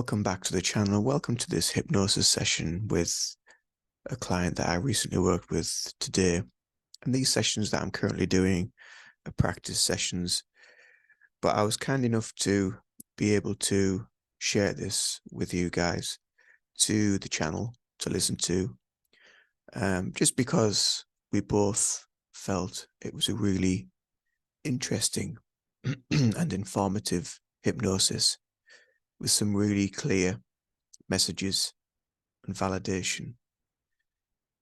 Welcome back to the channel. Welcome to this hypnosis session with a client that I recently worked with today. And these sessions that I'm currently doing are practice sessions, but I was kind enough to be able to share this with you guys to the channel to listen to, just because we both felt it was a really interesting and informative hypnosis with some really clear messages and validation.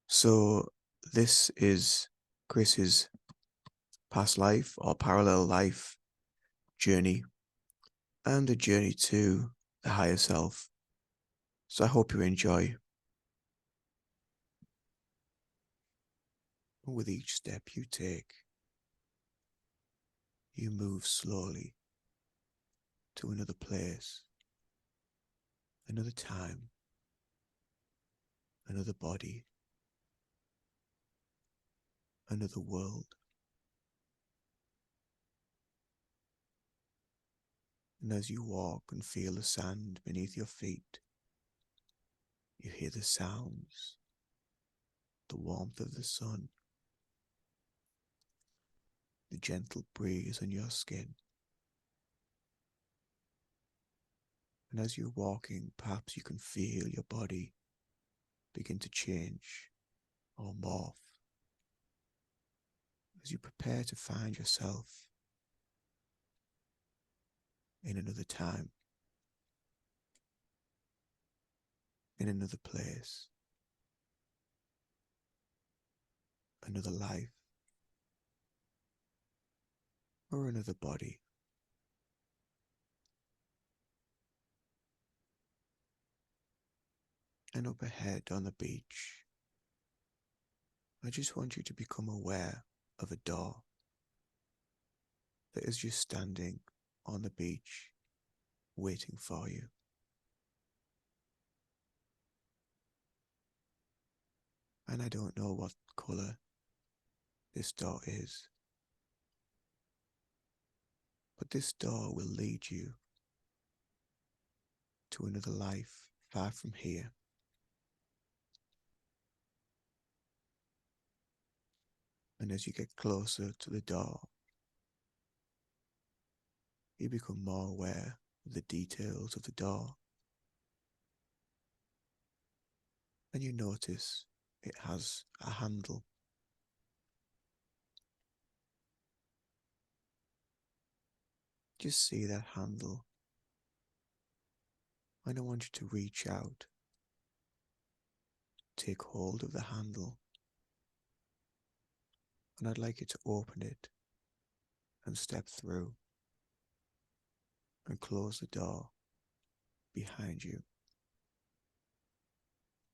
So this is Chris's past life or parallel life journey and a journey to the higher self. So I hope you enjoy. With each step you take, you move slowly to another place, another time, another body, another world. And as you walk and feel the sand beneath your feet, you hear the sounds, the warmth of the sun, the gentle breeze on your skin. And as you're walking, perhaps you can feel your body begin to change or morph as you prepare to find yourself in another time, in another place, another life, or another body. And up ahead on the beach, I just want you to become aware of a door that is just standing on the beach, waiting for you. And I don't know what colour this door is, but this door will lead you to another life far from here. And as you get closer to the door, you become more aware of the details of the door. And you notice it has a handle. Just see that handle. And I want you to reach out, take hold of the handle, and I'd like you to open it and step through and close the door behind you,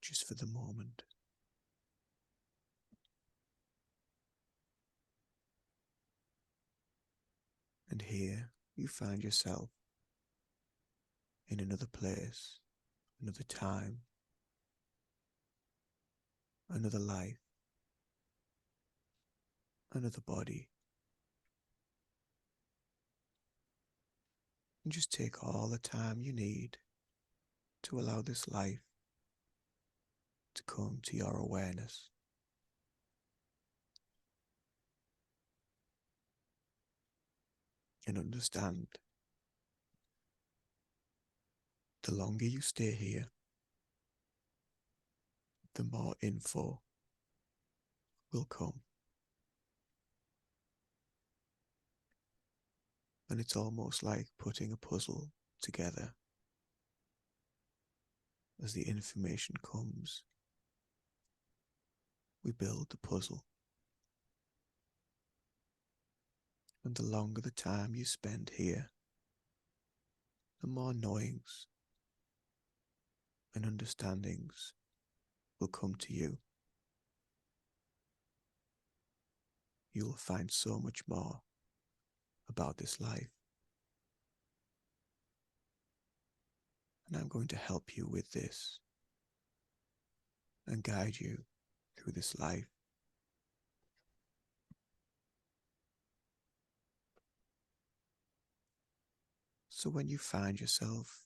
just for the moment. And here you find yourself in another place, another time, another life, another body. And just take all the time you need to allow this life to come to your awareness. And understand, the longer you stay here, the more info will come. And it's almost like putting a puzzle together. As the information comes, we build the puzzle. And the longer the time you spend here, the more knowings and understandings will come to you. You will find so much more about this life. And I'm going to help you with this and guide you through this life. So when you find yourself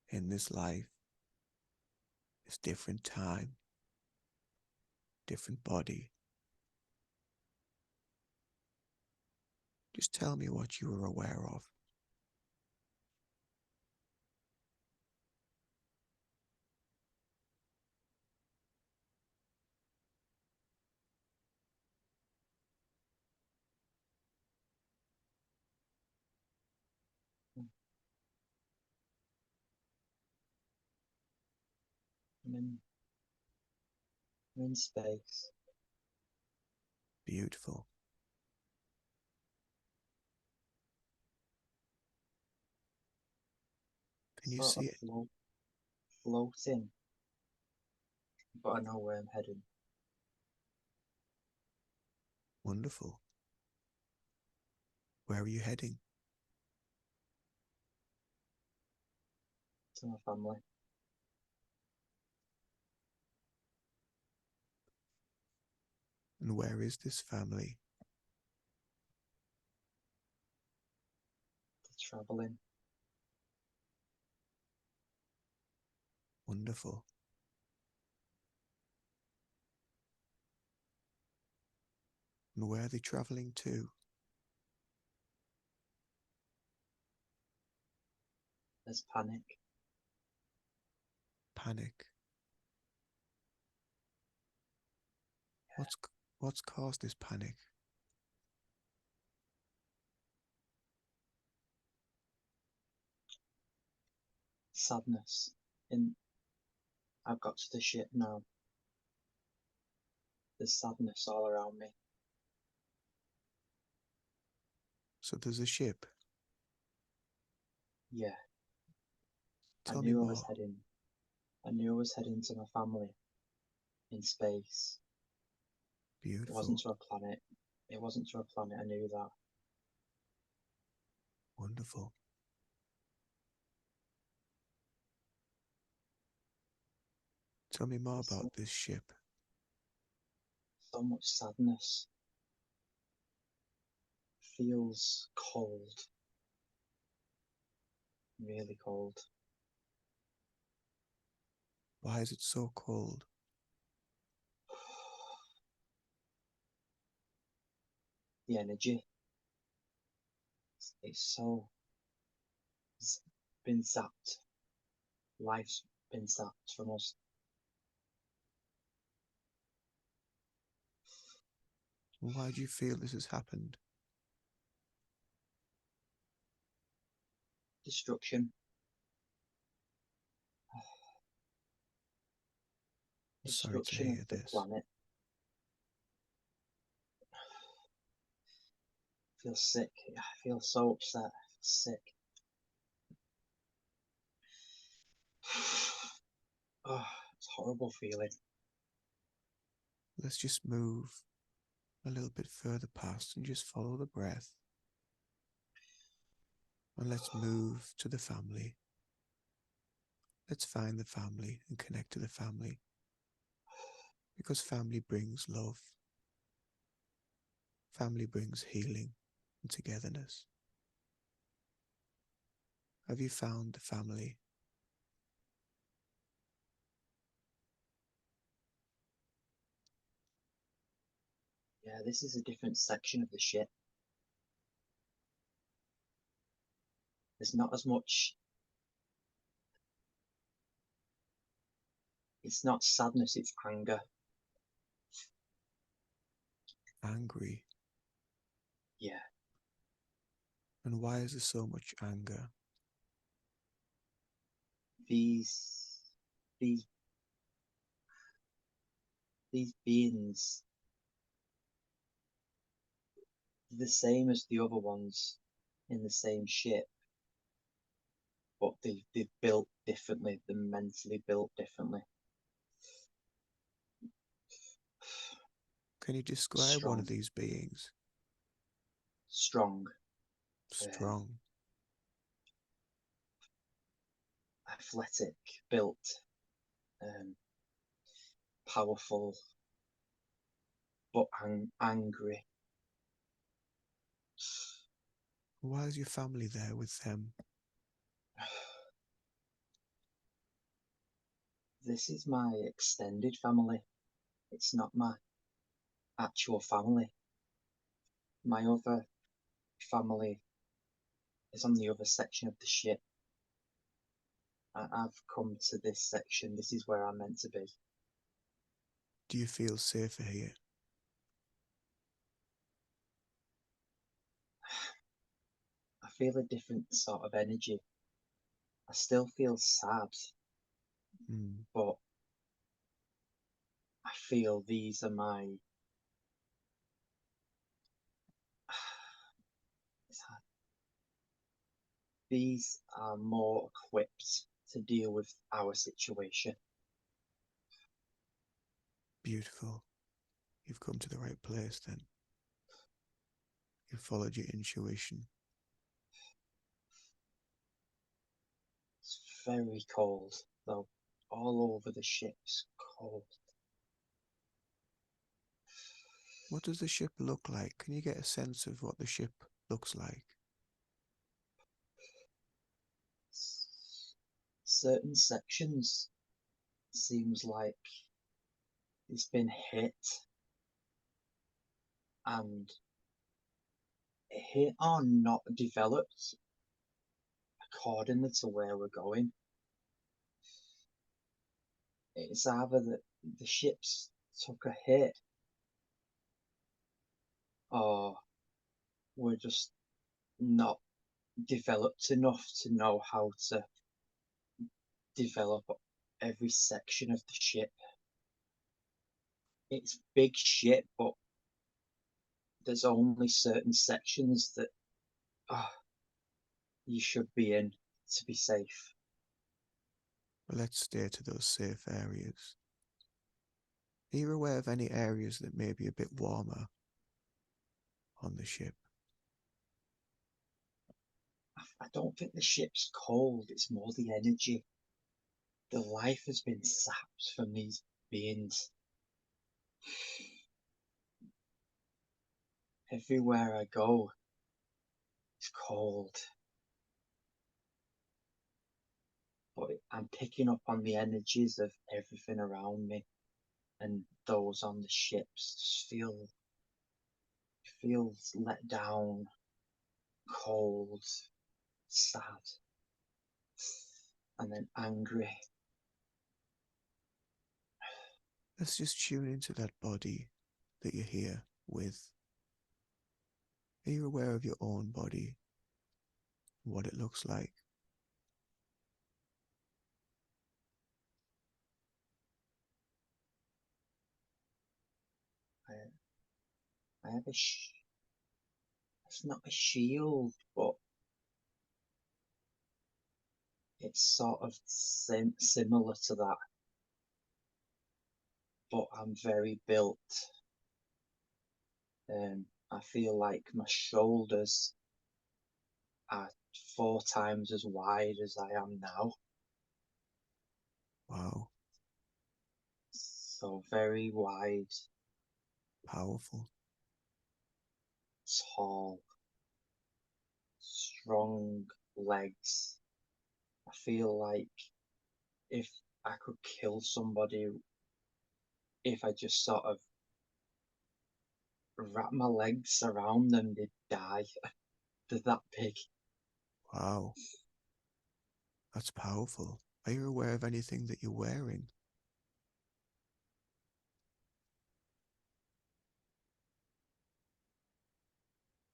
in this life, this different time, different body. Just tell me what you are aware of. I'm in space. Beautiful. Can you Sort see of it? floating, but I know where I'm heading. Wonderful. Where are you heading? To my family. And where is this family? To traveling. Wonderful. And where are they travelling to? There's panic. Panic. What's what's caused this panic? Sadness. In I've got to the ship now. There's sadness all around me. So there's a ship. Yeah. I Tell me knew I was more. heading. I knew I was heading to my family in space. It wasn't Beautiful. to a planet. It wasn't to a planet. I knew that. Wonderful. Tell me more There's about this ship. so much sadness. Feels cold. Really cold. Why is it so cold? The energy. It's so been zapped. Life's been zapped from us. Why do you feel this has happened? Destruction. I'm sorry to Destruction of hear the this. planet. I feel sick. I feel so upset. I feel sick. Oh, it's a horrible feeling. Let's just move a little bit further past and just follow the breath. And let's move to the family. Let's find the family and connect to the family. Because family brings love. Family brings healing and togetherness. Have you found the family? Yeah, this is a different section of the ship. There's not as much. It's not sadness, it's anger. Angry. Yeah, And why is there so much anger? these these these beings, the same as the other ones in the same ship, but they've built differently. They're mentally built differently. Can you describe one of Strong, these beings? strong, um, Strong. athletic, built, powerful, but angry. Why is your family there with them? This is my extended family. It's not my actual family. My other family is on the other section of the ship. I've come to this section. This is where I'm meant to be. Do you feel safer here? I feel a different sort of energy. I still feel sad, Mm, but I feel these are my. These are more equipped to deal with our situation. beautiful. You've come to the right place then. You've followed your intuition. It's very cold, though. All over the ship's cold. What does the ship look like? Can you get a sense of what the ship looks like? Certain sections seems like it's been hit and hit or not developed accordingly to where we're going. It's either that the ships took a hit or we're just not developed enough to know how to develop every section of the ship. It's big ship, but there's only certain sections that uh, you should be in to be safe. Well, let's stay to those safe areas. Are you aware of any areas that may be a bit warmer on the ship? I don't think the ship's cold, it's more the energy. The life has been sapped from these beings. Everywhere I go, it's cold. But I'm picking up on the energies of everything around me, and those on the ships just feels let down, cold, sad, and then angry. Let's just tune into that body that you're here with. Are you aware of your own body, what it looks like? I, I have it's not a shield, but it's sort of similar to that. But I'm very built. I feel like my shoulders are 4 times as wide as I am now. Wow, So very wide, powerful. tall, strong legs. I feel like if I could kill somebody, if I just sort of wrap my legs around them, they'd die. They're that big. Wow, that's powerful. Are you aware of anything that you're wearing?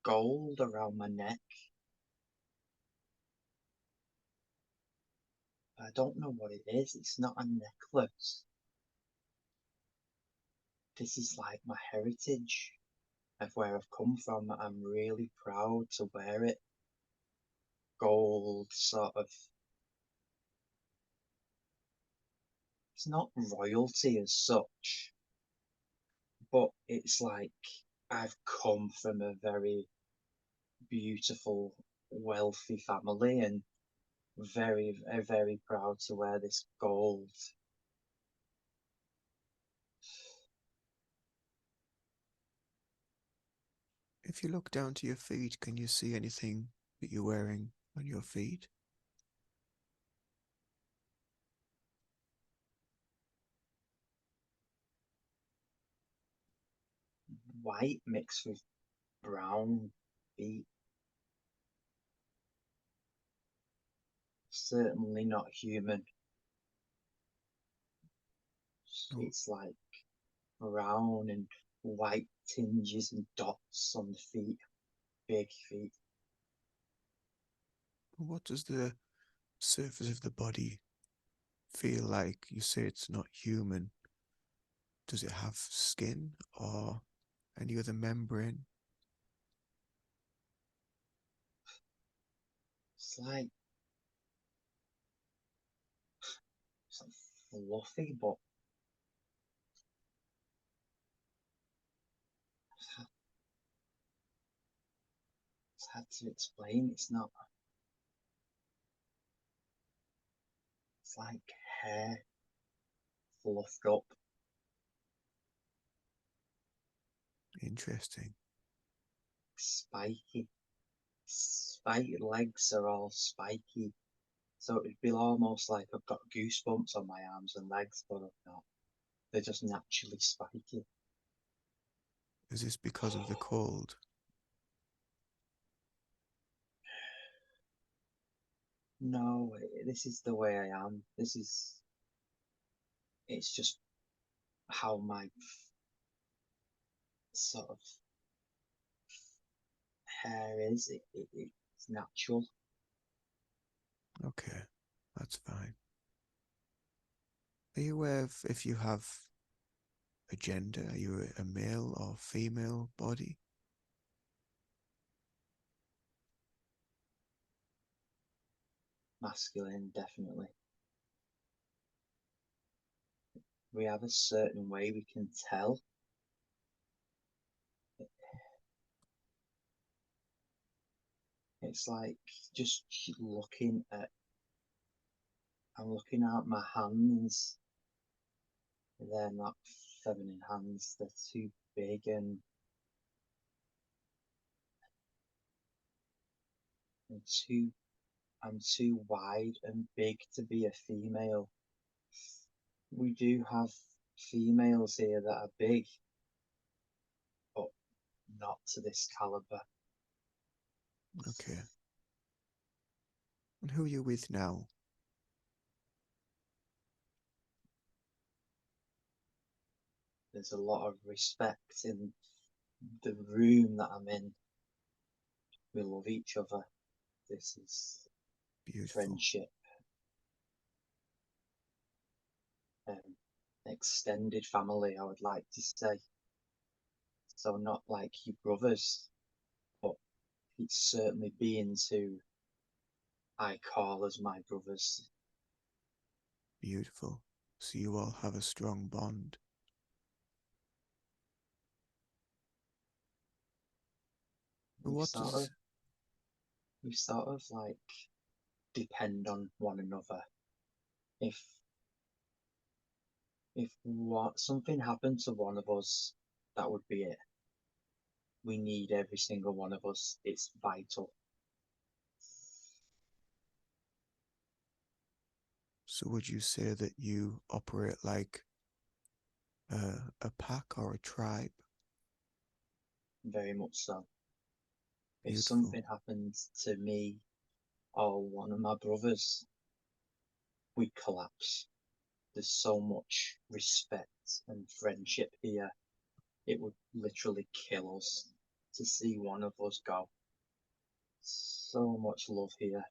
Gold around my neck. I don't know what it is. It's not a necklace. This is like my heritage of where I've come from. I'm really proud to wear it. Gold, sort of. It's not royalty as such, but it's like I've come from a very beautiful, wealthy family and very proud to wear this gold. If you look down to your feet, can you see anything that you're wearing on your feet? white mixed with brown feet. Certainly not human. Oh, It's like brown and white tinges and dots on the feet, big feet. what does the surface of the body feel like? You say it's not human. Does it have skin or any other membrane? It's like it's like fluffy, but it's hard to explain. It's not. It's like hair fluffed up. Interesting. Spiky. Spiky legs are all spiky. So it'd be almost like I've got goosebumps on my arms and legs, but I've not. They're just naturally spiky. Is this because of the cold? No, this is the way I am. It's just how my sort of hair is. It's natural. Okay, that's fine. Are you aware of if you have a gender? Are you a male or female body? Masculine, definitely. We have a certain way we can tell. It's like just looking at, I'm looking at my hands. They're not feminine hands. They're too big and too I'm too wide and big to be a female. We do have females here that are big, but not to this caliber. Okay. And who are you with now? There's a lot of respect in the room that I'm in. We love each other. This is Beautiful. friendship, um, extended family, I would like to say. So not like your brothers, but it's certainly beings who I call as my brothers. Beautiful. So you all have a strong bond. But We what sort does of we sort of like depend on one another. If if what something happened to one of us, that would be it. We need every single one of us. It's vital. so would you say that you operate like a pack or a tribe? Very much so. If Beautiful. something happens to me or one of my brothers, we collapse. There's so much respect and friendship here. It would literally kill us to see one of us go. So much love here.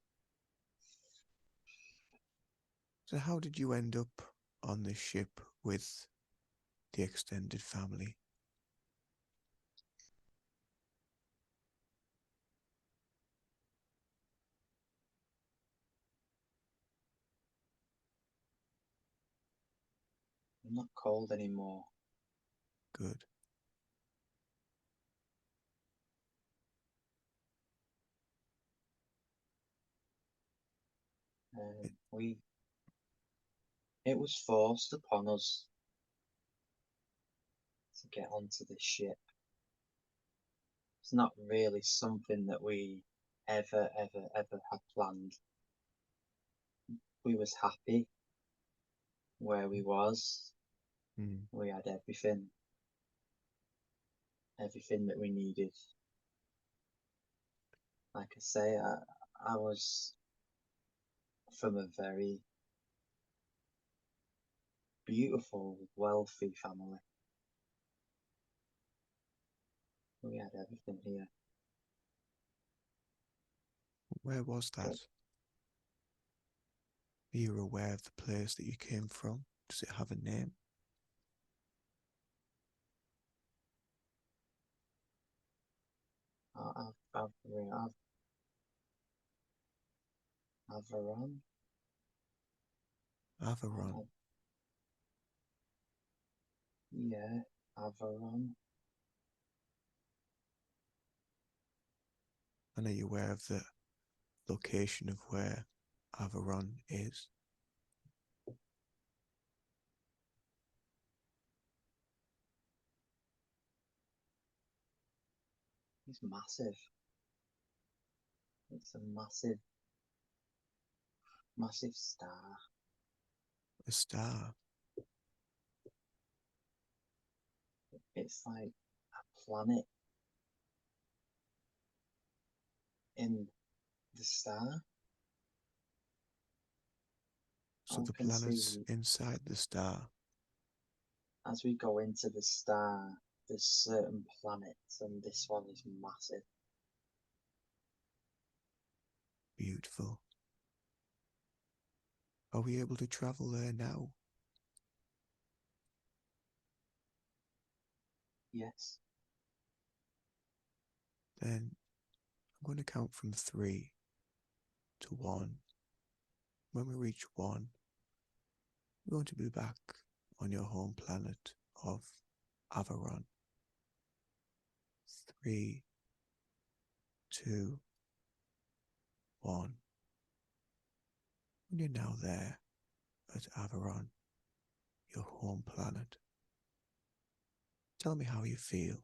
So how did you end up on this ship with the extended family? I'm not cold anymore. Good. It, We It was forced upon us to get onto this ship. It's not really something that we ever had planned. We was happy where we was. mm, We had everything. everything that we needed. Like I say, I was from a very beautiful, wealthy family. We had everything here. Where was that? But Are you aware of the place that you came from? Does it have a name? I've Avaron. yeah, Avaron. And are you aware of the location of where Avaron is? It's massive. It's a massive, massive star. A star. It's like a planet in the star. So And the we can planet's see inside the star. as we go into the star, there's certain planets, and this one is massive. Beautiful. Are we able to travel there now? Yes, Then I'm going to count from 3 to 1. When we reach 1, we're going to be back on your home planet of Avaron. 3, 2, 1. And you're now there at Avaron, your home planet. Tell me how you feel.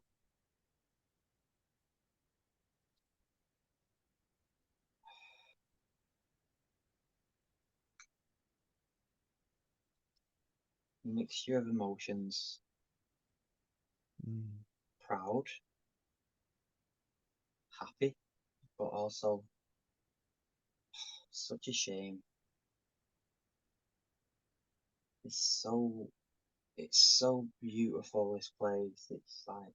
mixture of emotions, Mm. proud, happy, but also such a shame. It's so it's so beautiful, this place. It's like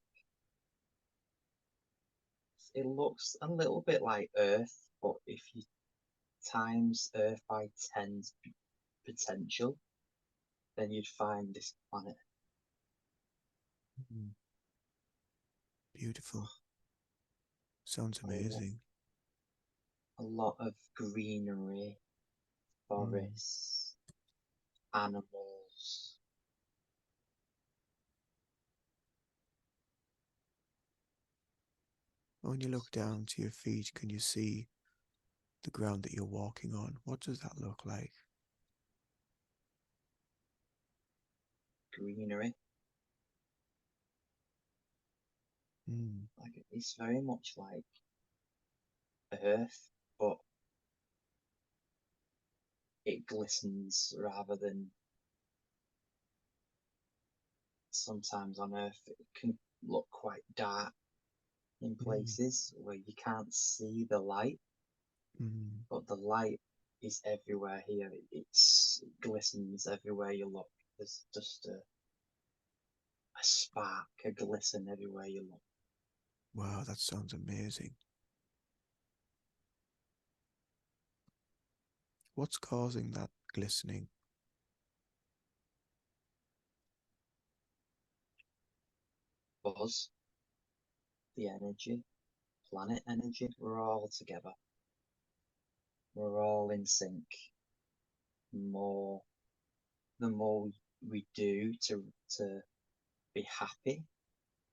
it looks a little bit like Earth, but if you times Earth by 10's potential, then you'd find this planet. Mm. Beautiful. Sounds A lot, amazing. a lot of greenery, Mm. forests, animals. When you look down to your feet, can you see the ground that you're walking on? What does that look like? Greenery. Mm. Like it's very much like Earth, but it glistens rather than sometimes on Earth it can look quite dark in Mm. places where you can't see the light, Mm. but the light is everywhere here. It glistens everywhere you look. There's just a spark, a glisten everywhere you look. Wow, that sounds amazing. What's causing that glistening? Buzz, the energy, planet energy, we're all together. We're all in sync. More, the more we do to be happy,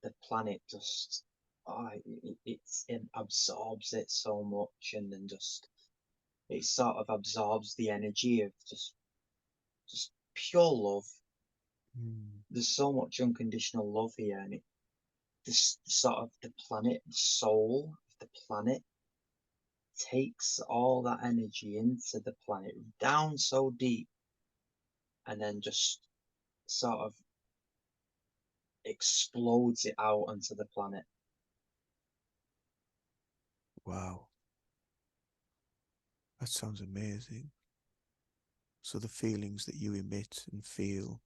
the planet just it absorbs it so much, and then just it sort of absorbs the energy of just pure love. Mm. There's so much unconditional love here, and this sort of the planet, the soul of the planet takes all that energy into the planet down so deep, and then just sort of explodes it out onto the planet. Wow. That sounds amazing. So the feelings that you emit and feel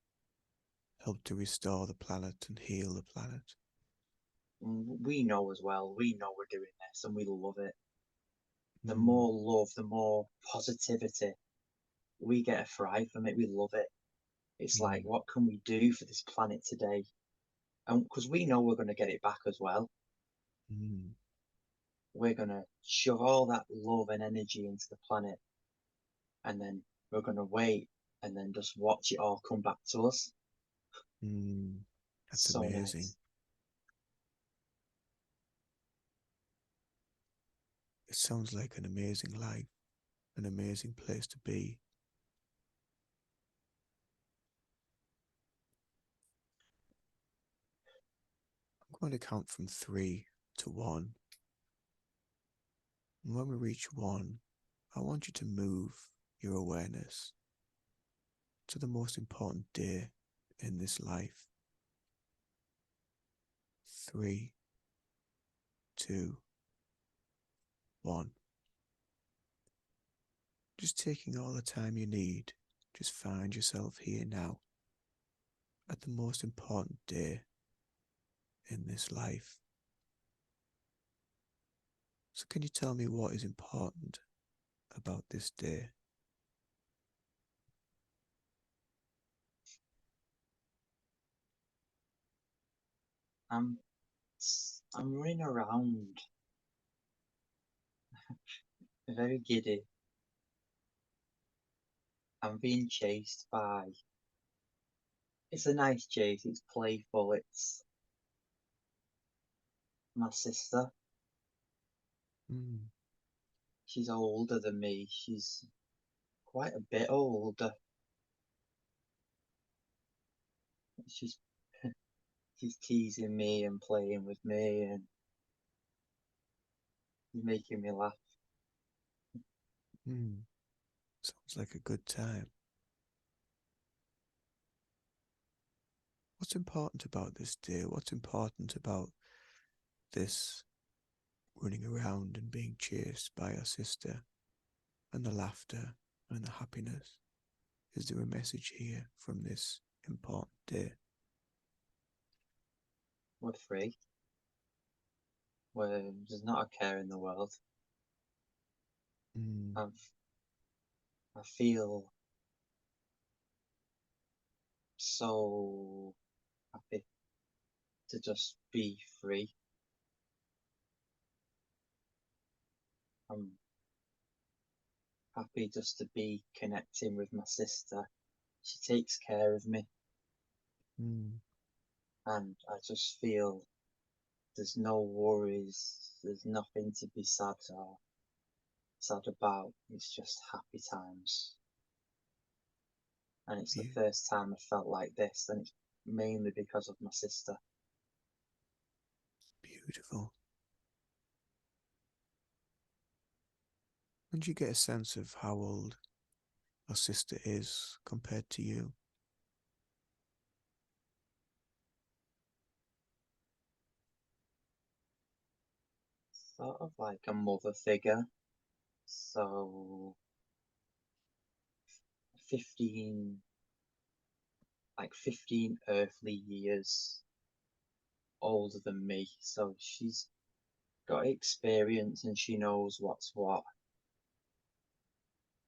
help to restore the planet and heal the planet. And we know as well, we know we're doing this and we love it. The Mm, more love, the more positivity, we get a thrive from it. We love it. It's like, mm, what can we do for this planet today? And because we know we're going to get it back as well, mm, we're going to shove all that love and energy into the planet, and then we're going to wait and then just watch it all come back to us. mm. That's So amazing. nice. It sounds like an amazing life, an amazing place to be. I'm going to count from 3 to 1. And when we reach 1, I want you to move your awareness to the most important day in this life. 3, 2, 1. Just taking all the time you need. Just find yourself here now at the most important day in this life. So can you tell me what is important about this day? I'm I'm running around, very giddy. I'm being chased by. It's a nice chase. It's playful. It's my sister. Mm, She's older than me. She's quite a bit older. She's she's teasing me and playing with me and making me laugh. mm. Sounds like a good time. What's important about this day? What's important about this running around and being chased by our sister and the laughter and the happiness? Is there a message here from this important day? We're free. There's not a care in the world. Mm, I've, I feel so happy to just be free. I'm happy just to be connecting with my sister. She takes care of me, mm, and I just feel there's no worries, there's nothing to be sad about. It's just happy times. And it's the be- first time I felt like this, and it's mainly because of my sister. beautiful. And you get a sense of how old our sister is compared to you. Sort of like a mother figure. So 15, like 15 earthly years older than me. So she's got experience and she knows what's what,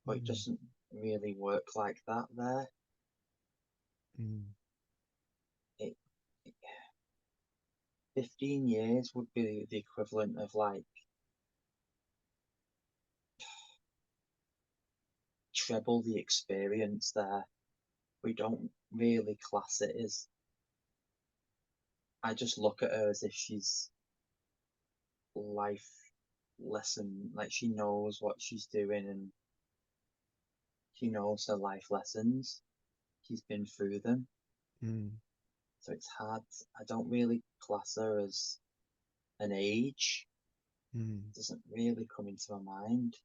but it Mm, doesn't really work like that there. mm, It 15 years would be the equivalent of like treble the experience there. We don't really class it as. I just look at her as if she's life lesson, like she knows what she's doing and she knows her life lessons. She's been through them. mm, So it's hard. I don't really class her as an age. mm, It doesn't really come into my mind.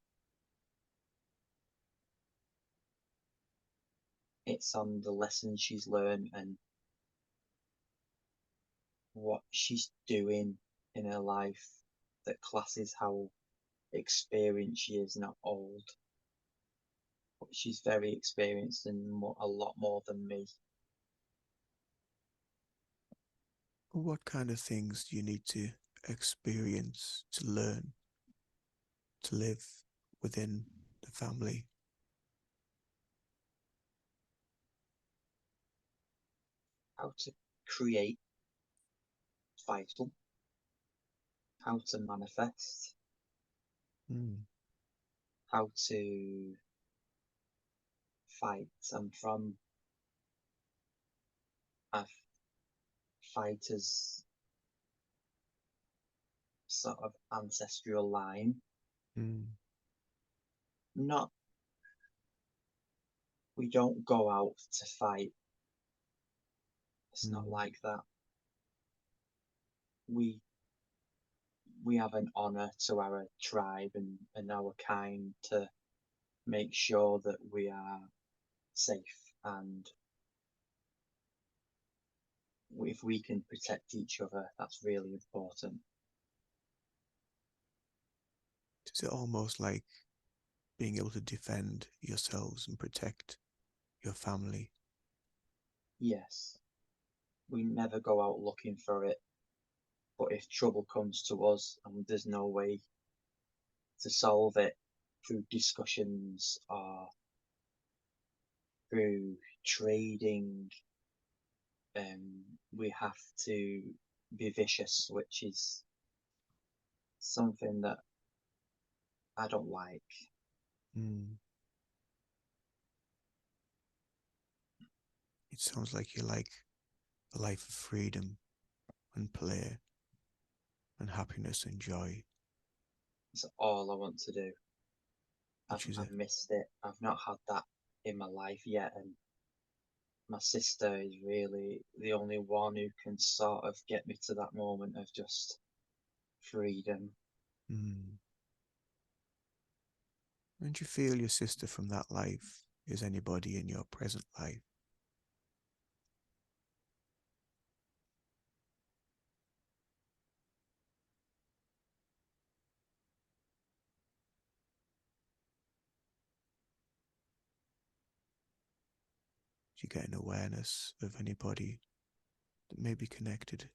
It's on the lessons she's learned and what she's doing in her life that classes how experienced she is, not old. But she's very experienced and a lot more than me. What kind of things do you need to experience to learn to live within the family? How to create vital, how to manifest, Mm, how to fight. I'm from a fighter's sort of ancestral line. mm, Not, we don't go out to fight. It's not mm. like that. We we have an honor to our tribe and our kind to make sure that we are safe, and if we can protect each other, that's really important. Is it almost like being able to defend yourselves and protect your family? Yes, we never go out looking for it, but if trouble comes to us and there's no way to solve it through discussions or through trading, we have to be vicious, which is something that I don't like. Mm. It sounds like you like a life of freedom and play and happiness and joy, It's all I want to do. which is I've missed it. I've not had that in my life yet, and my sister is really the only one who can sort of get me to that moment of just freedom. mm. And you feel your sister from that life is anybody in your present life? Do you get an awareness of anybody that may be connected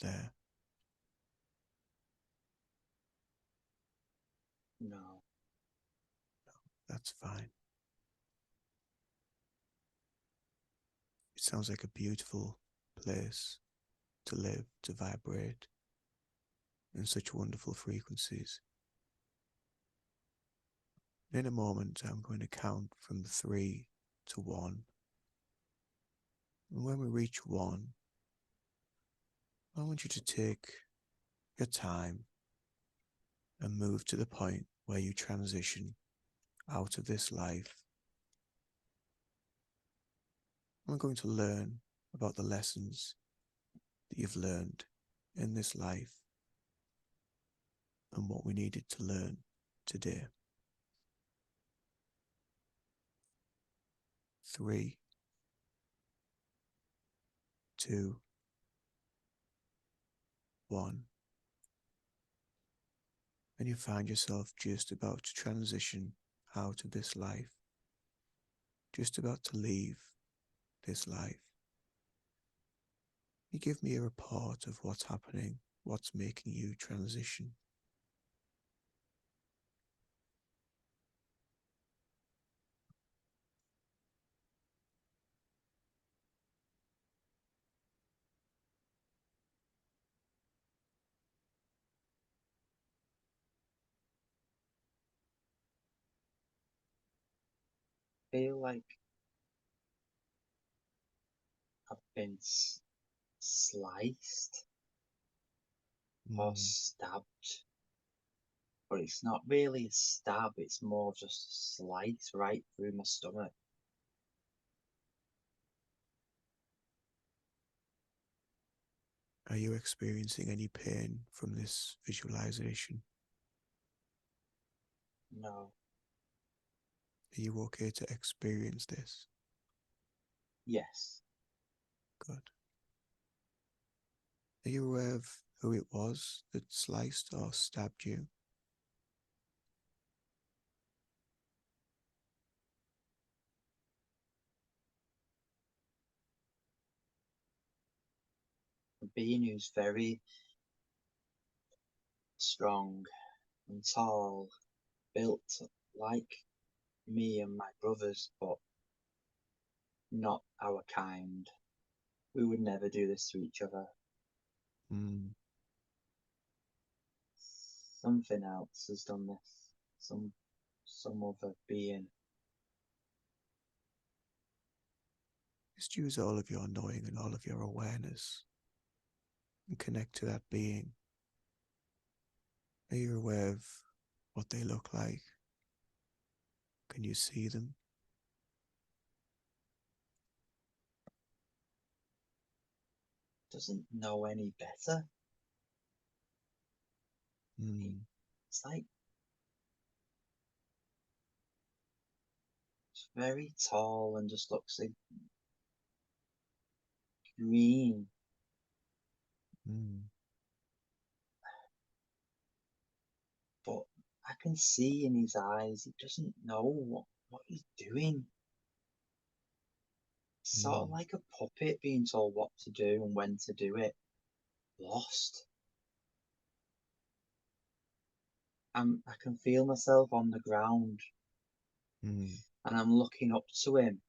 there? No, That's fine. It sounds like a beautiful place to live, to vibrate in such wonderful frequencies. In a moment, I'm going to count from 3 to 1. And when we reach 1, I want you to take your time and move to the point where you transition out of this life. We're going to learn about the lessons that you've learned in this life and what we needed to learn today. 3, 2, 1. And you find yourself just about to transition out of this life, just about to leave this life. You give me a report of what's happening, what's making you transition. I feel like I've been sliced or Mm. stabbed, but it's not really a stab, it's more just a slice right through my stomach. Are you experiencing any pain from this visualization? No, Are you okay to experience this? yes, Good. Are you aware of who it was that sliced or stabbed you? A being who's very strong and tall, built like me and my brothers, but not our kind. We would never do this to each other. Mm. Something else has done this. Some other being. Just use all of your knowing and all of your awareness and connect to that being. Are you aware of what they look like? Can you see them? Doesn't know any better. Mm. It's like it's very tall and just looks like green. Mm. But I can see in his eyes he doesn't know what he's doing. Sort of Mm. like a puppet being told what to do and when to do it. Lost. I can feel myself on the ground Mm. and I'm looking up to him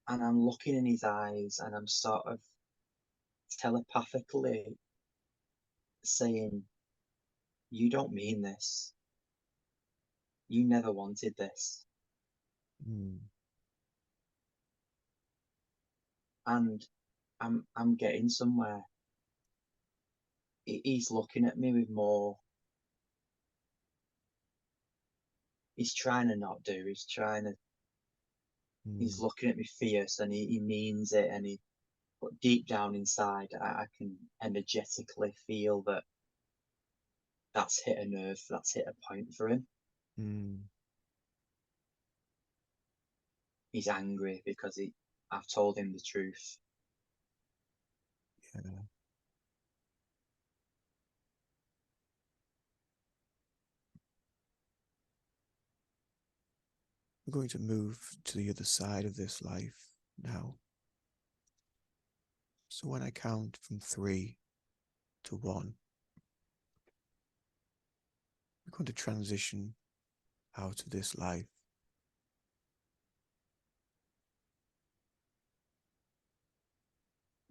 and I'm looking in his eyes and I'm sort of telepathically saying, "You don't mean this. You never wanted this." Mm. And I'm getting somewhere. He's looking at me with more. He's trying to not do. He's trying to. He's Mm. looking at me fierce, and he means it. But deep down inside, I can energetically feel that that's hit a nerve. That's hit a point for him. Mm. He's angry because I've told him the truth. Yeah. We're going to move to the other side of this life now. So when I count from 3 to 1, we're going to transition out of this life.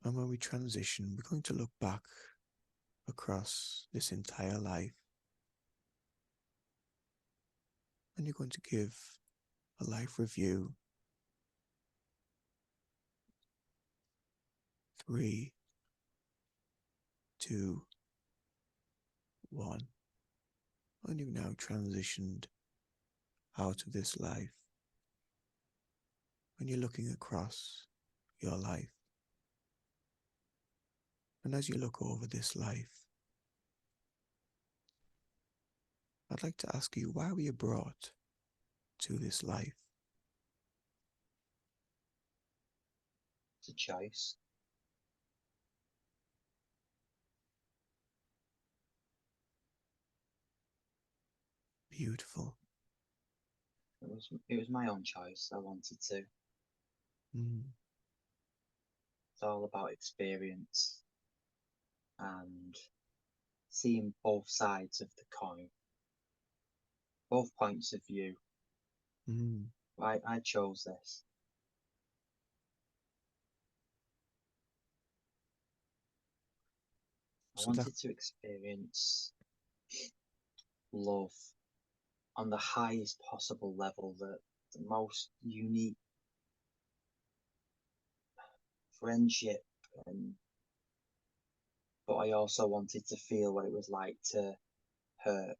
And when we transition, we're going to look back across this entire life. And you're going to give a life review. 3, 2, 1. And you've now transitioned out of this life. And you're looking across your life. And as you look over this life, I'd like to ask you, why were you brought to this life? It's a choice. Beautiful. It was my own choice. I wanted to. Mm. It's all about experience and seeing both sides of the coin, both points of view. Mm. I chose this. I So that, wanted to experience love on the highest possible level, the most unique friendship, and but I also wanted to feel what it was like to hurt.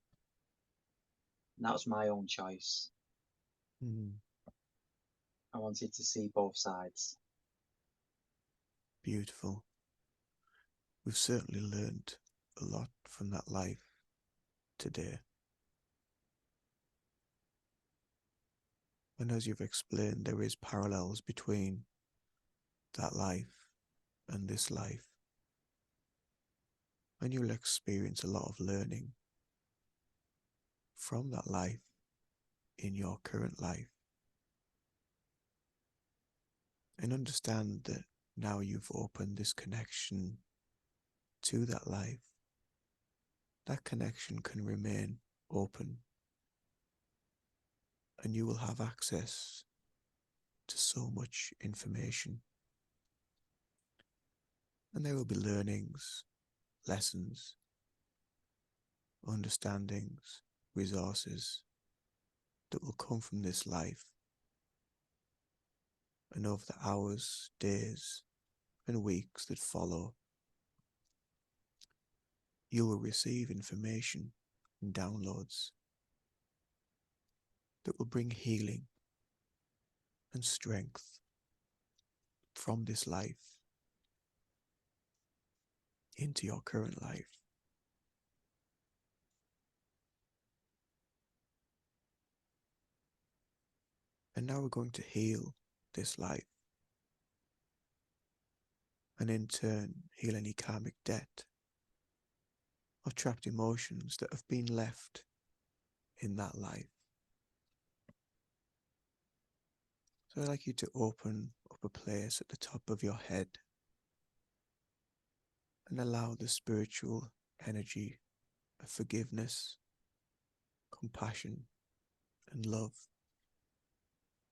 And that was my own choice. mm, I wanted to see both sides. beautiful. We've certainly learned a lot from that life today. And as you've explained, there is parallels between that life and this life, and you'll experience a lot of learning from that life in your current life, and understand that now you've opened this connection to that life, that connection can remain open, and you will have access to so much information. And there will be learnings, lessons, understandings, resources that will come from this life. And over the hours, days, and weeks that follow, you will receive information and downloads that will bring healing and strength from this life into your current life. And now we're going to heal this life, and in turn heal any karmic debt or trapped emotions that have been left in that life. So I'd like you to open up a place at the top of your head and allow the spiritual energy of forgiveness, compassion, and love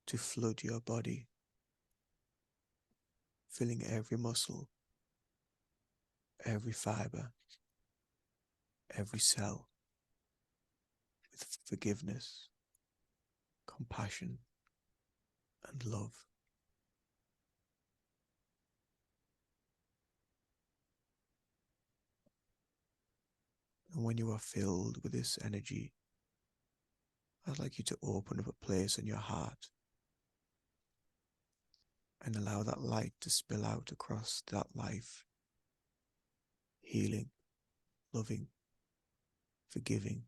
to flood your body, filling every muscle, every fiber, every cell with forgiveness, compassion, and love. And when you are filled with this energy, I'd like you to open up a place in your heart and allow that light to spill out across that life, healing, loving, forgiving,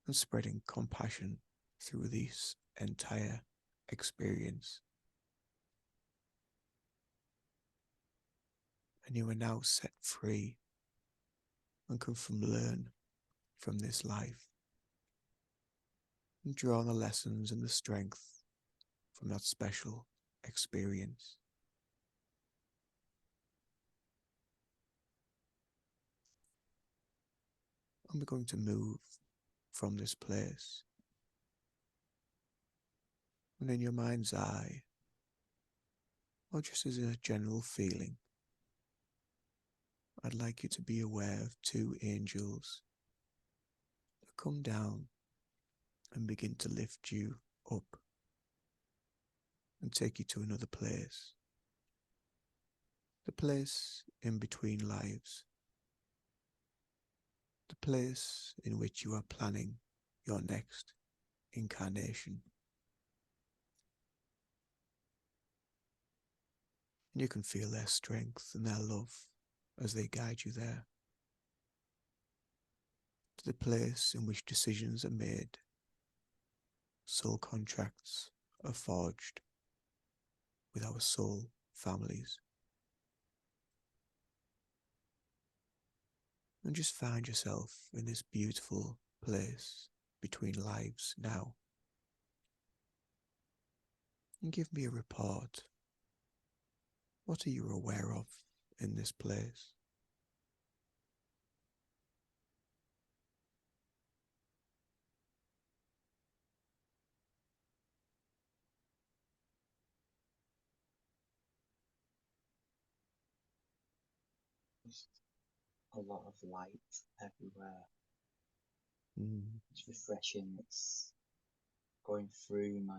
and spreading compassion through this entire experience. And you are now set free and can learn from this life and draw the lessons and the strength from that special experience. And we're going to move from this place. And in your mind's eye, or just as a general feeling, I'd like you to be aware of two angels that come down and begin to lift you up and take you to another place. The place in between lives. The place in which you are planning your next incarnation. And you can feel their strength and their love as they guide you there, to the place in which decisions are made, soul contracts are forged with our soul families. And just find yourself in this beautiful place between lives now. And give me a report. What are you aware of in this place? Just a lot of light everywhere. Mm. It's refreshing. It's going through my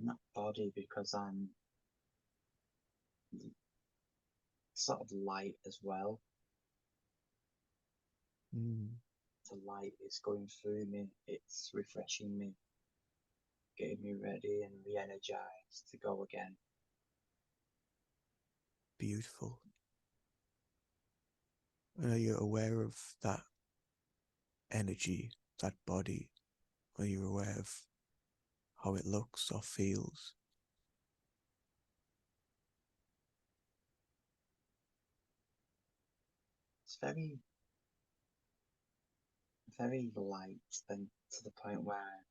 not body because I'm sort of light as well. Mm. The light is going through me. It's refreshing me, getting me ready and re-energized to go again. Beautiful. And are you aware of that energy, that body? Are you aware of how it looks or feels? It's very, very light, and to the point where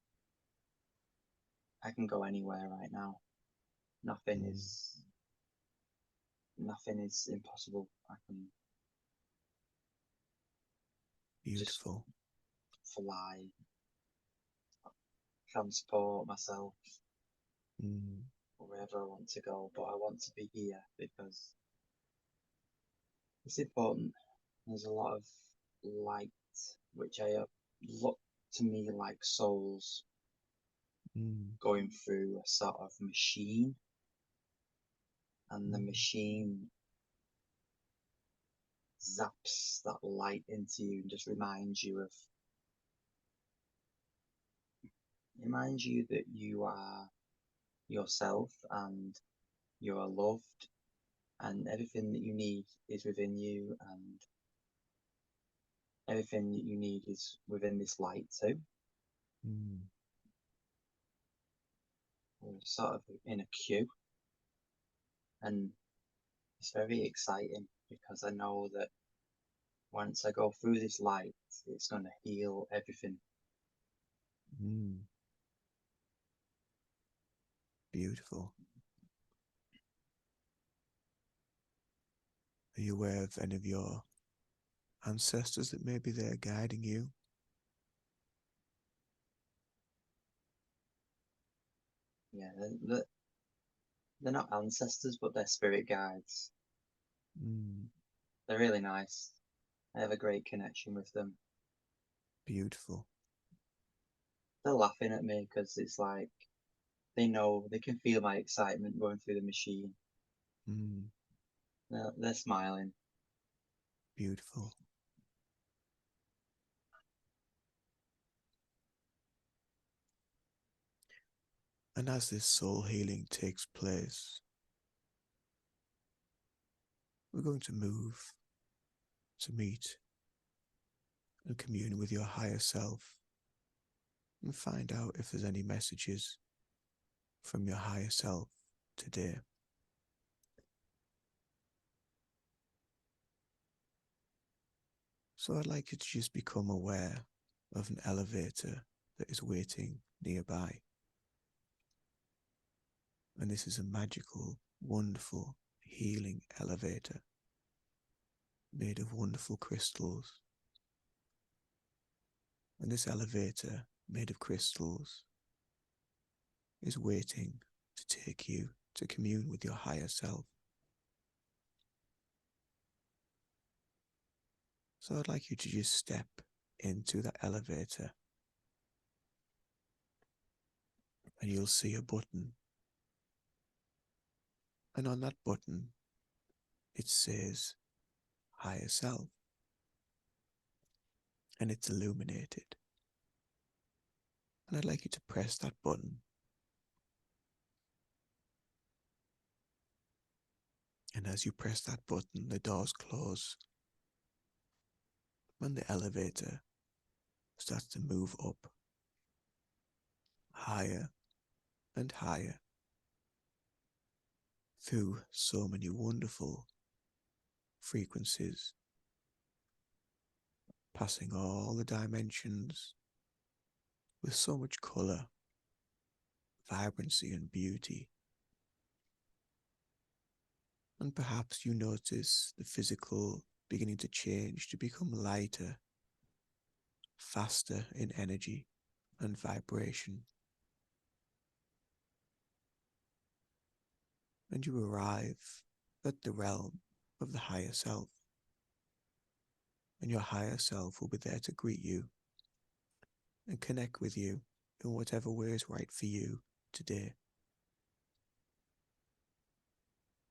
I can go anywhere right now. Nothing Mm. is, nothing is impossible. I can just Beautiful. fly, transport myself Mm. wherever I want to go, but I want to be here because it's important. There's a lot of light, which I look to me like souls Mm. going through a sort of machine, and the Mm. machine zaps that light into you and just reminds you that you are yourself and you are loved and everything that you need is within you and everything that you need is within this light too. Mm. We're sort of in a queue, and it's very exciting because I know that once I go through this light, it's going to heal everything. Mm. Beautiful. Are you aware of any of your ancestors that maybe they're guiding you? Yeah, they're not ancestors, but they're spirit guides. Mm. They're really nice. I have a great connection with them. Beautiful. They're laughing at me because it's like they know they can feel my excitement going through the machine. Mm. They're smiling. Beautiful. And as this soul healing takes place, we're going to move to meet and commune with your higher self and find out if there's any messages from your higher self today. So I'd like you to just become aware of an elevator that is waiting nearby. And this is a magical, wonderful, healing elevator made of wonderful crystals. And this elevator, made of crystals, is waiting to take you to commune with your higher self. So I'd like you to just step into that elevator and you'll see a button. And on that button, it says higher self and it's illuminated. And I'd like you to press that button. And as you press that button, the doors close and the elevator starts to move up higher and higher through so many wonderful frequencies, passing all the dimensions with so much colour, vibrancy, and beauty. And perhaps you notice the physical beginning to change to become lighter, faster in energy and vibration. And you arrive at the realm of the higher self. And your higher self will be there to greet you and connect with you in whatever way is right for you today.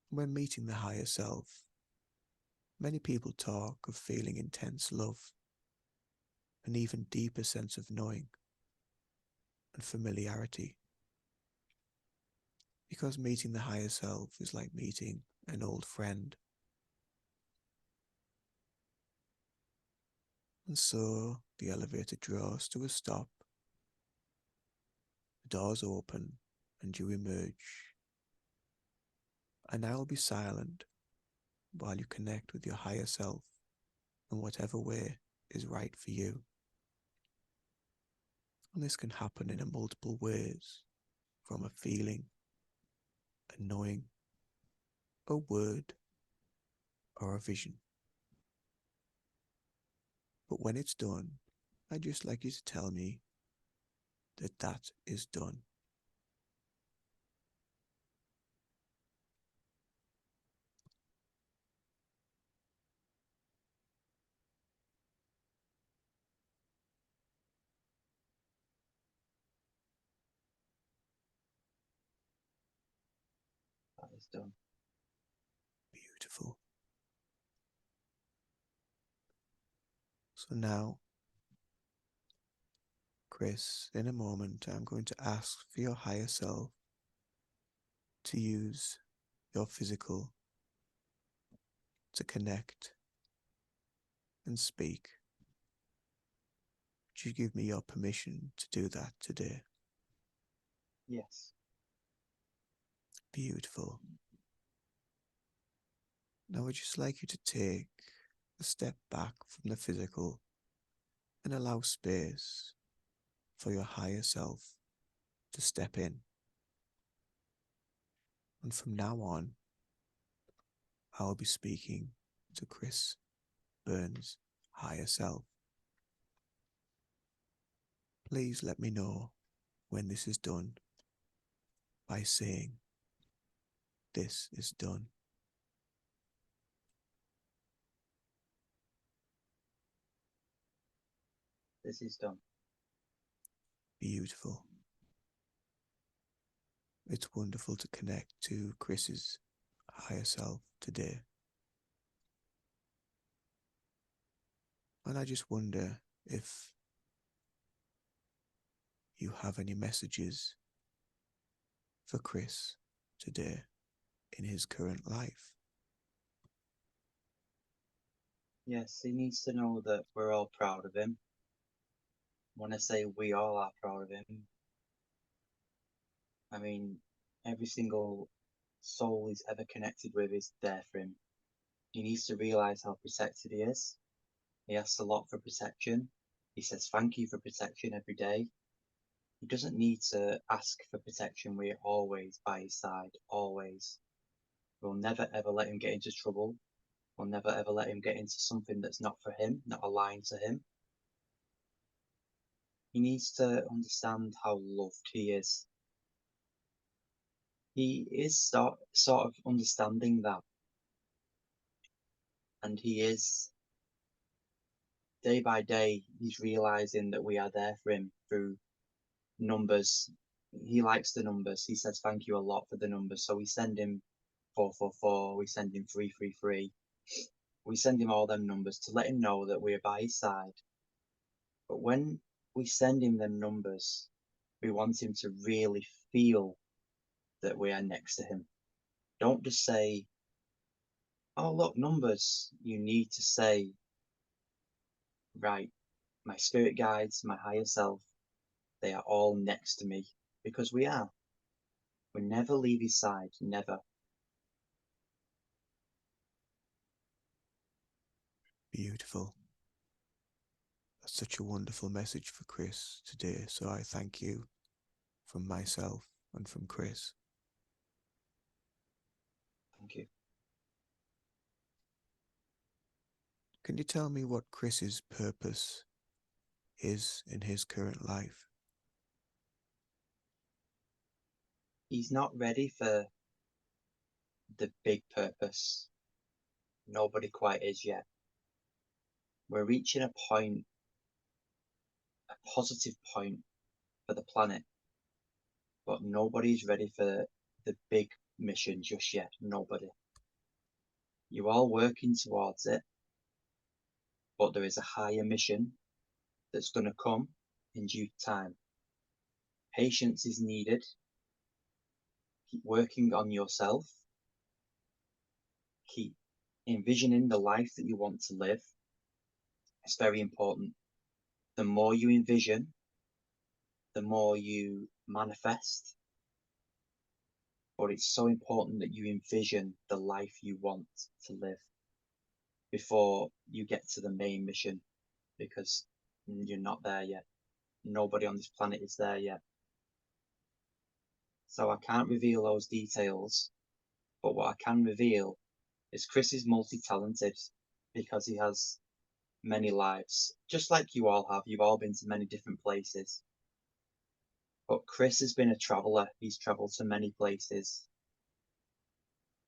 When meeting the higher self, many people talk of feeling intense love, an even deeper sense of knowing and familiarity. Because meeting the higher self is like meeting an old friend. And so the elevator draws to a stop, the doors open, and you emerge. And I will be silent while you connect with your higher self in whatever way is right for you. And this can happen in multiple ways, from a feeling, a knowing, a word, or a vision. But when it's done, I'd just like you to tell me that that is done. That is done. Beautiful. So now, Chris, in a moment, I'm going to ask for your higher self to use your physical to connect and speak. Would you give me your permission to do that today? Yes. Beautiful. Now I'd just like you to take a step back from the physical and allow space for your higher self to step in. And from now on, I'll be speaking to Chris Burns' higher self. Please let me know when this is done by saying, "This is done." This is done. Beautiful. It's wonderful to connect to Chris's higher self today. And I just wonder if you have any messages for Chris today in his current life. Yes, he needs to know that we're all proud of him. When I say we all are proud of him, I mean every single soul he's ever connected with is there for him. He needs to realise how protected he is. He asks a lot for protection. He says thank you for protection every day. He doesn't need to ask for protection. We're always by his side, always. We'll never ever let him get into trouble. We'll never ever let him get into something that's not for him, not aligned to him. He needs to understand how loved he is. He is sort of understanding that, and he is day by day. He's realizing that we are there for him through numbers. He likes the numbers. He says thank you a lot for the numbers. So we send him 444. We send him 333. We send him all them numbers to let him know that we're by his side. But when we send him them numbers, we want him to really feel that we are next to him. Don't just say, oh, look, numbers. You need to say, right, my spirit guides, my higher self, they are all next to me, because we are. We never leave his side, never. Beautiful. That's such a wonderful message for Chris today. So I thank you from myself and from Chris. Thank you. Can you tell me what Chris's purpose is in his current life? He's not ready for the big purpose. Nobody quite is yet. We're reaching a point, a positive point for the planet, but nobody's ready for the big mission just yet. Nobody. You're all working towards it, but there is a higher mission that's going to come in due time. Patience is needed. Keep working on yourself. Keep envisioning the life that you want to live. It's very important. The more you envision, the more you manifest. But it's so important that you envision the life you want to live. before you get to the main mission, because you're not there yet. Nobody on this planet is there yet. So I can't reveal those details, but what I can reveal is Chris is multi-talented because he has many lives, just like you all have. You've all been to many different places. But Chris has been a traveller. He's travelled to many places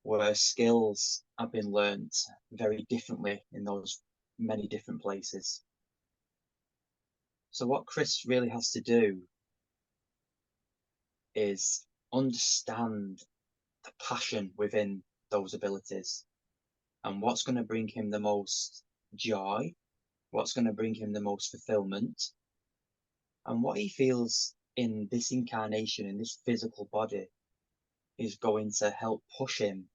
where skills have been learnt very differently in those many different places. So what Chris really has to do is understand the passion within those abilities and what's going to bring him the most joy, what's going to bring him the most fulfillment, and what he feels in this incarnation, in this physical body, is going to help push him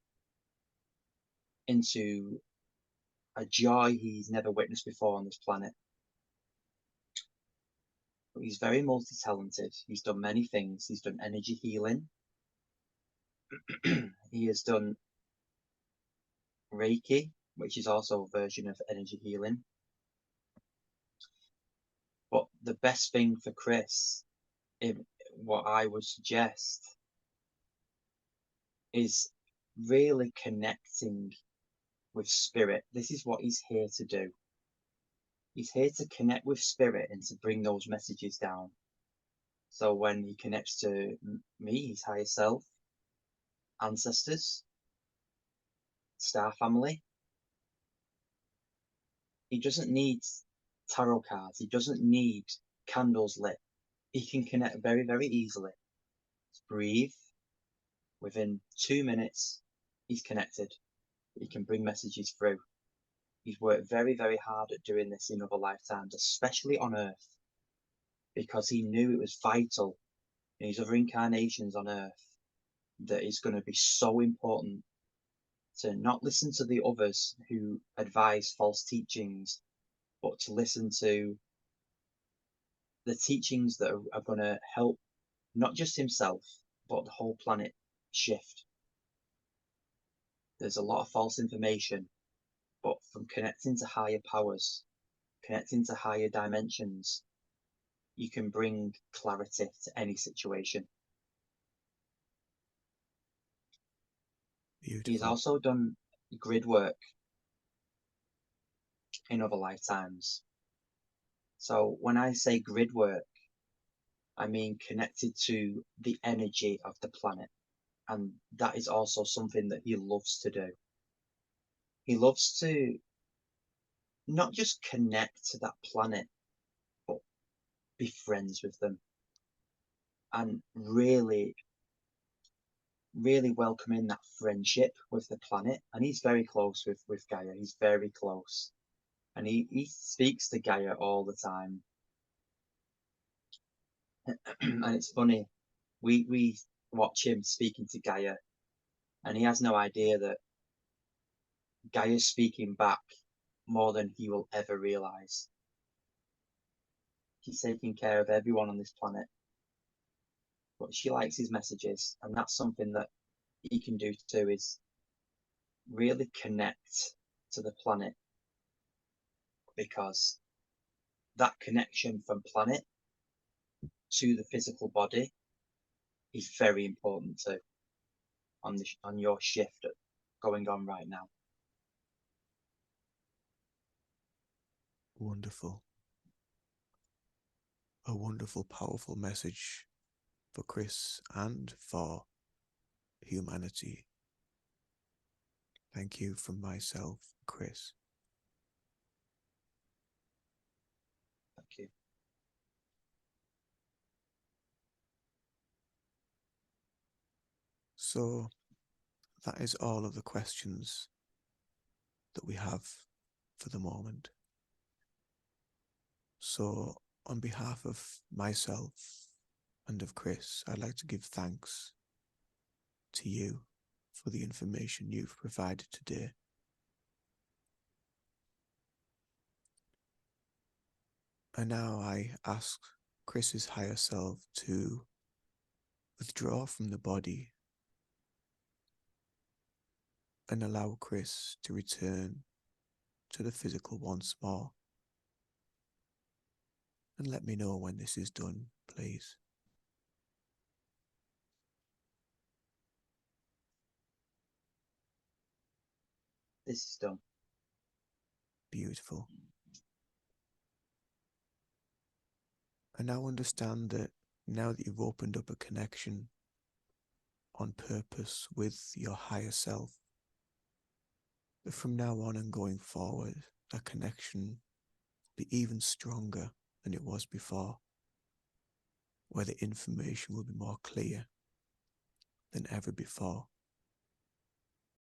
into a joy he's never witnessed before on this planet. But he's very multi-talented. He's done many things. He's done energy healing. He has done Reiki, which is also a version of energy healing. But the best thing for Chris, what I would suggest, is really connecting with spirit. This is what he's here to do. He's here to connect with spirit and to bring those messages down. So when he connects to me, his higher self, ancestors, star family, he doesn't need tarot cards. He doesn't need candles lit. He can connect very, very easily. Just breathe. Within 2 minutes, he's connected. He can bring messages through. He's worked very, very hard at doing this in other lifetimes, especially on Earth, because he knew it was vital in his other incarnations on Earth that it's going to be so important to not listen to the others who advise false teachings, but to listen to the teachings that are going to help not just himself, but the whole planet shift. There's a lot of false information, but from connecting to higher powers, connecting to higher dimensions, you can bring clarity to any situation. He's Beautiful. also done grid work in other lifetimes. So when I say grid work, I mean connected to the energy of the planet. And that is also something that he loves to do. He loves to not just connect to that planet, but be friends with them and really, really welcome in that friendship with the planet. And he's very close with Gaia. He's very close. And he speaks to Gaia all the time. And it's funny, we watch him speaking to Gaia, and he has no idea that Gaia's speaking back more than he will ever realize. He's taking care of everyone on this planet, but she likes his messages, and that's something that he can do too, is really connect to the planet, because that connection from planet to the physical body is very important too on your shift going on right now. Wonderful. A wonderful, powerful message for Chris and for humanity. Thank you from myself, Chris. Thank you. So that is all of the questions that we have for the moment. So on behalf of myself and of Chris, I'd like to give thanks to you for the information you've provided today. And now I ask Chris's higher self to withdraw from the body and allow Chris to return to the physical once more. And let me know when this is done, please. This is done. Beautiful. I now understand that now that you've opened up a connection on purpose with your higher self, that from now on and going forward, that connection will be even stronger than it was before, where the information will be more clear than ever before.